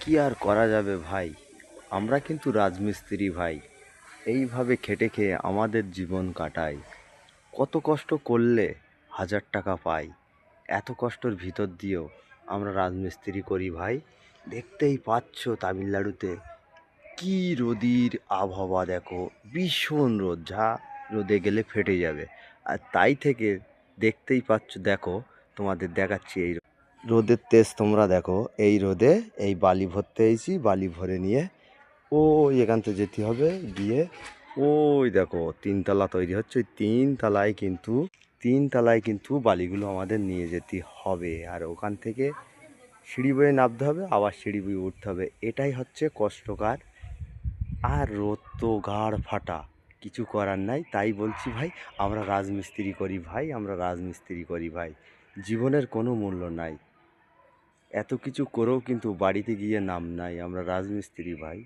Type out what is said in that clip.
কি আর করা যাবে ভাই, আমরা কিন্তু রাজমিস্ত্রি ভাই। এইভাবে খেটে খেয়ে আমাদের জীবন কাটাই। কত কষ্ট করলে 1,000 টাকা পাই। এত কষ্টের ভিতর দিয়েও আমরা রাজমিস্ত্রি করি ভাই। দেখতেই পাচ্ছ তামিলনাড়ুতে কি রোদির আবহাওয়া, দেখো ভীষণ রোদ, যা রোদে গেলে ফেটে যাবে। আর তাই থেকে দেখতেই পাচ্ছ, দেখো তোমাদের দেখাচ্ছি এই রোদের তেজ, তোমরা দেখো এই রোদে এই বালি ভরতে এসেছি, বালি ভরে নিয়ে ওই এখান থেকে যেতে হবে, গিয়ে ওই দেখো তিনতলা তৈরি হচ্ছে, ওই তিনতলায় কিন্তু বালিগুলো আমাদের নিয়ে যেতে হবে। আর ওখান থেকে সিঁড়ি বয়ে নামতে হবে, আবার সিঁড়ি বয়ে উঠতে হবে। এটাই হচ্ছে কষ্টকর। আর রোদ তো গাড় ফাটা, কিছু করার নাই। তাই বলছি ভাই, আমরা রাজমিস্ত্রি করি ভাই, আমরা রাজমিস্ত্রি করি ভাই। জীবনের কোনো মূল্য নাই, এত কিছু করেও কিন্তু বাড়িতে গিয়ে নাম নাই। আমরা রাজমিস্ত্রি ভাই।